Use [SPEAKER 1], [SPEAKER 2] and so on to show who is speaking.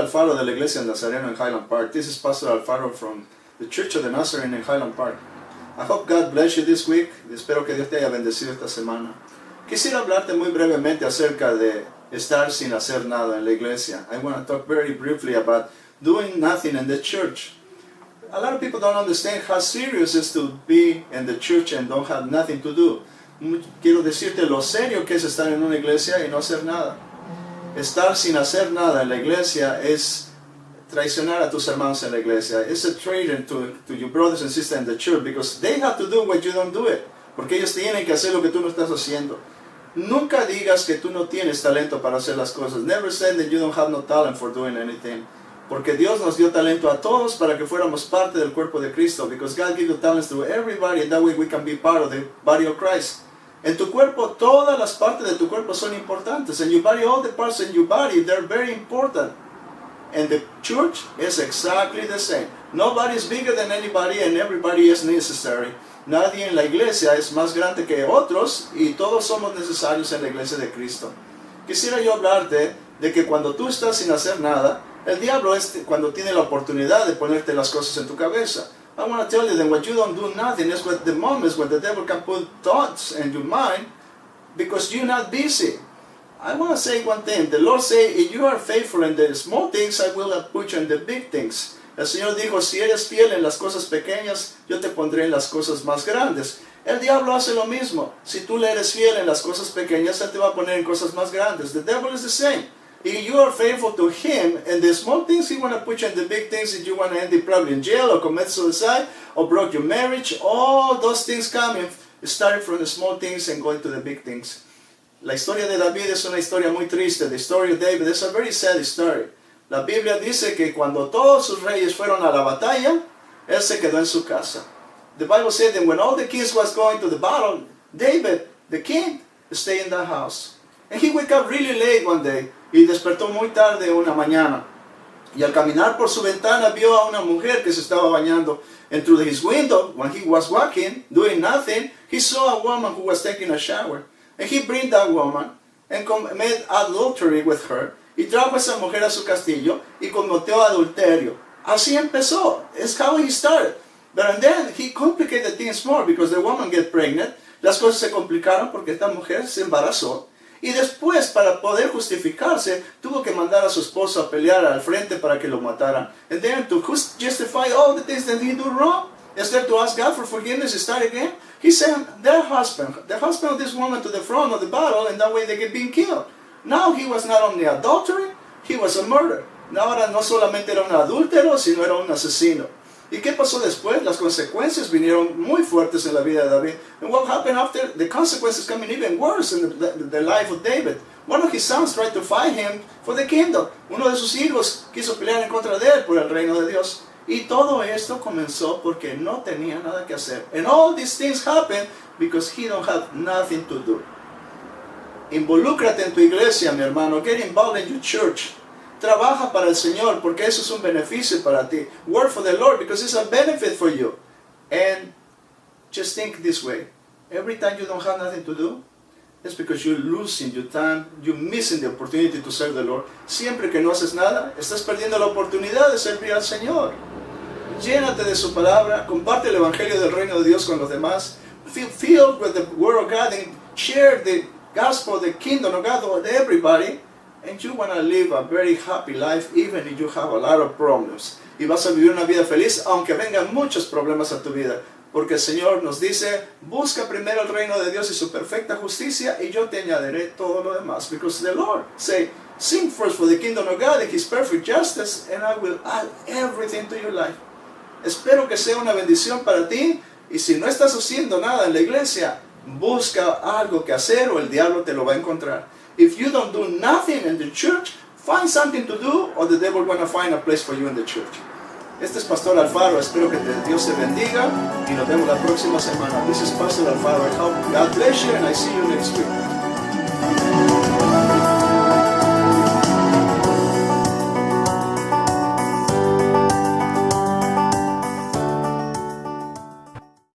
[SPEAKER 1] Alfaro de la iglesia Nazareno in Highland Park. This is Pastor Alfaro from the Church of the Nazarene in Highland Park. I hope God bless you this week. Espero que Dios te haya bendecido esta semana. Quisiera hablarte muy brevemente acerca de estar sin hacer nada en la iglesia. I want to talk very briefly about doing nothing in the church. A lot of people don't understand how serious it is to be in the church and don't have nothing to do. Quiero decirte lo serio que es estar en una iglesia y no hacer nada. Estar sin hacer nada en la iglesia es traicionar a tus hermanos en la iglesia. It's a traitor to your brothers and sisters in the church because they have to do what you don't do it. Porque ellos tienen que hacer lo que tú no estás haciendo. Nunca digas que tú no tienes talento para hacer las cosas. Never say that you don't have no talent for doing anything. Porque Dios nos dio talento a todos para que fuéramos parte del cuerpo de Cristo. Because God gives you talents to everybody and that way we can be part of the body of Christ. En tu cuerpo, todas las partes de tu cuerpo son importantes. And your body, all the parts in your body, they're very important. And the church is exactly the same. Nobody is bigger than anybody and everybody is necessary. Nadie en la iglesia es más grande que otros y todos somos necesarios en la iglesia de Cristo. Quisiera yo hablarte de que cuando tú estás sin hacer nada, el diablo es cuando tiene la oportunidad de ponerte las cosas en tu cabeza. I want to tell you that when you don't do nothing is what the moments when the devil can put thoughts in your mind because you're not busy. I want to say one thing. The Lord say, if you are faithful in the small things, I will put you in the big things. El Señor dijo, si eres fiel en las cosas pequeñas, yo te pondré en las cosas más grandes. El diablo hace lo mismo. Si tú le eres fiel en las cosas pequeñas, Él te va a poner en cosas más grandes. The devil is the same. If you are faithful to him, and the small things, he want to put you in the big things. If you want to end up probably in jail, or commit suicide, or broke your marriage, all those things coming, starting from the small things and going to the big things. La historia de David es una historia muy triste. The story of David is a very sad story. La Biblia dice que cuando todos sus reyes fueron a la batalla, él se quedó en su casa. The Bible said that when all the kings was going to the battle, David, the king, stayed in the house. And he wake up really late one day. Y despertó muy tarde una mañana. Y al caminar por su ventana vio a una mujer que se estaba bañando. And through his window, when he was walking, doing nothing, he saw a woman who was taking a shower. And he bring that woman and made adultery with her. Y trajo a esa mujer a su castillo y cometió adulterio. Así empezó. It's how he started. But then he complicated things more because the woman get pregnant. Las cosas se complicaron porque esta mujer se embarazó. Y después, para poder justificarse, tuvo que mandar a su esposo a pelear al frente para que lo mataran. And then to justify all the things that he do wrong, instead to ask God for forgiveness and start again, he sent the husband of this woman to the front of the battle, and that way they get being killed. Now he was not only adultery, he was a murderer. Ahora no solamente era un adúltero, sino era un asesino. ¿Y qué pasó después? Las consecuencias vinieron muy fuertes en la vida de David. And what happened after? The consequences coming even worse in the life of David. One of his sons tried to fight him for the kingdom. Uno de sus hijos quiso pelear en contra de él por el reino de Dios. Y todo esto comenzó porque no tenía nada que hacer. And all these things happened because he don't have nothing to do. Involúcrate en tu iglesia, mi hermano. Get involved in your church. Trabaja para el Señor porque eso es un beneficio para ti. Work for the Lord because it's a benefit for you. And just think this way. Every time you don't have nothing to do, it's because you're losing your time. You're missing the opportunity to serve the Lord. Siempre que no haces nada, estás perdiendo la oportunidad de servir al Señor. Llénate de su palabra. Comparte el evangelio del reino de Dios con los demás. Feel filled with the word of God and share the gospel, the kingdom of God with everybody. And you want to live a very happy life even if you have a lot of problems. Y vas a vivir una vida feliz aunque vengan muchos problemas a tu vida. Porque el Señor nos dice, busca primero el reino de Dios y su perfecta justicia y yo te añadiré todo lo demás. Because the Lord say, seek first for the kingdom of God and His perfect justice and I will add everything to your life. Espero que sea una bendición para ti y si no estás haciendo nada en la iglesia, busca algo que hacer o el diablo te lo va a encontrar. If you don't do nothing in the church, find something to do or the devil will find a place for you in the church. Este es Pastor Alfaro. Espero que Dios te bendiga y nos vemos la próxima semana. This is Pastor Alfaro. I hope God bless you and I see you next week.